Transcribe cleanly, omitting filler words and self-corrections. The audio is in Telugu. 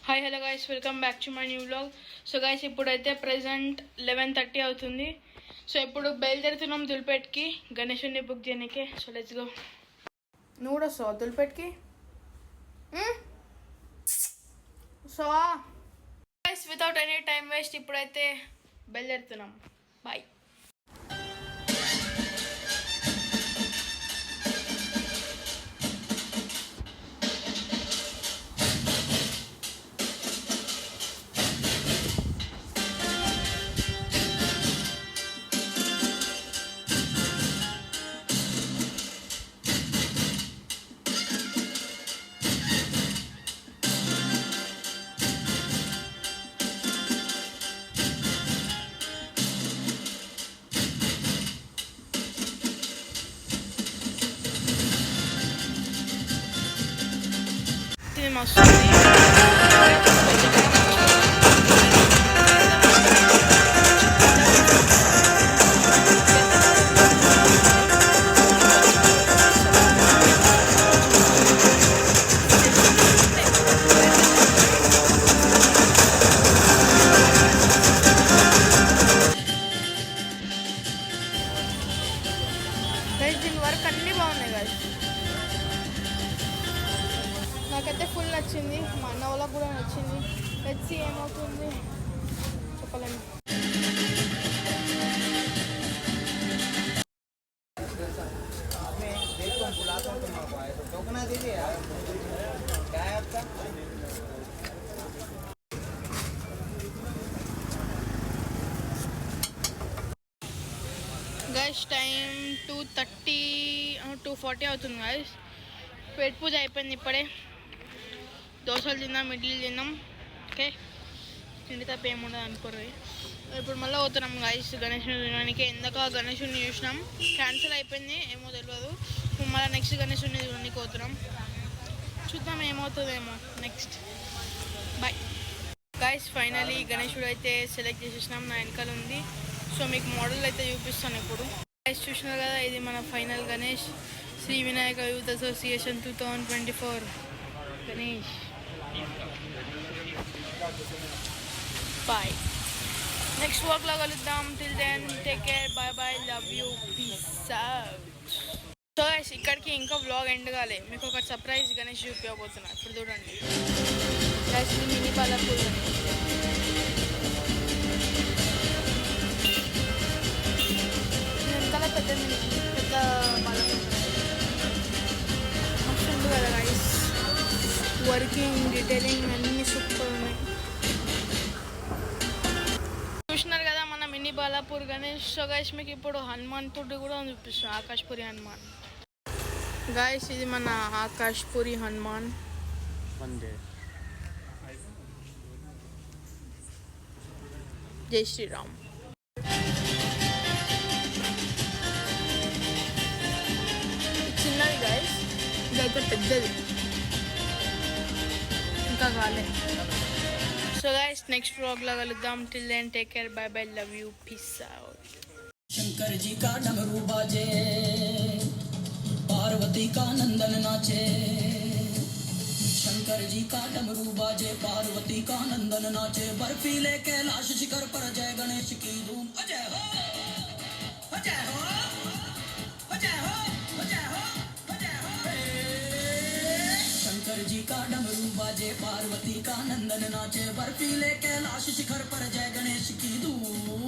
Hi hello guys, welcome back to my new vlog. So guys, ఇప్పుడైతే ప్రెజెంట్ 11:30 అవుతుంది. సో ఇప్పుడు బయలుదేరుతున్నాం దుల్పేట్కి గణేషుని బుక్ చేయడానికి. So let's go. నువ్వు కూడా వస్తావా దుల్పేట్కి? So guys, without any time waste ఇప్పుడైతే బయలుదేరుతున్నాం. బాయ్. మస్తు దీని వర్క్ అన్నీ బాగున్నాయి కదా. నాకైతే ఫుల్ నచ్చింది, మా అన్న వాళ్ళకి కూడా నచ్చింది. వచ్చి ఏమవుతుంది చెప్పలేము. గైస్ టైం 2:40 అవుతుంది గైస్. పేట పూజ అయిపోయింది ఇప్పుడే. దోశలు తిన్నాం, ఇడ్లీలు తిన్నాం. ఓకే, తిండి తప్ప ఏముండదు అనుకోరు. ఇప్పుడు మళ్ళీ పోతున్నాం గైస్ గణేషుని చూడడానికి. ఎందాక గణేషుని చూసినాం, క్యాన్సిల్ అయిపోయింది, ఏమో తెలియదు. మళ్ళీ నెక్స్ట్ గణేషుని చూడడానికి పోతున్నాం. చూద్దాం ఏమవుతుందేమో నెక్స్ట్. Bye guys. ఫైనలీ గణేషుడు అయితే సెలెక్ట్ చేసేసినాం, నా వెనకాల ఉంది. సో మీకు మోడల్ అయితే చూపిస్తాను ఇప్పుడు. గైస్ చూసినారు కదా, ఇది మన final Ganesh. Shri Vinayaka youth association 2024 Ganesh. Bye, next వర్క్లో కలుద్దాం. Till then take care, bye bye, love you, peace out. So guys, ఇక్కడికి ఇంకా వ్లాగ్ ఎండ్ కాలే. మీకు ఒక సర్ప్రైజ్ గణేష్ చూపించబోతున్నా, ఇప్పుడు చూడండి గైస్. మినీ బాలాపూర్ గణేష్. వెనకాల పెద్ద బాలాపూర్ మస్తు ఉంది కదా గైస్. వర్కింగ్, డీటెయిలింగ్ అన్నీ సూపర్ ఉన్నాయి. చూసినారు కదా మన mini Balapur Ganesh. So guys, మీకు ఇప్పుడు హనుమంతుడు కూడా చూపిస్తాను, ఆకాష్పురి హనుమాన్. గైస్ ఇది మన ఆకాష్పురి హనుమాన్. జై శ్రీరామ్. చిన్నది గైస్, ఇదైతే పెద్దది, ఇంకా కాలే. సో గైస్, నెక్స్ట్ వ్లాగ్లో కలుద్దాం. Till then take care, bye bye, love you, peace out. Shankar ji का डमरू बाजे, पार्वती का नंदन नाचे. शंकर जी का डमरू बाजे, पार्वती का नंदन नाचे. बर्फीले कैलाश शिखर पर जय गणेश की धूम. अजय हो, अजय हो, अजय हो, अजय हो, अजय हो. शंकर जी का डमरू बाजे, पार्वती का नंदन नाचे. बर्फीले कैलाश शिखर पर जय गणेश की धूम.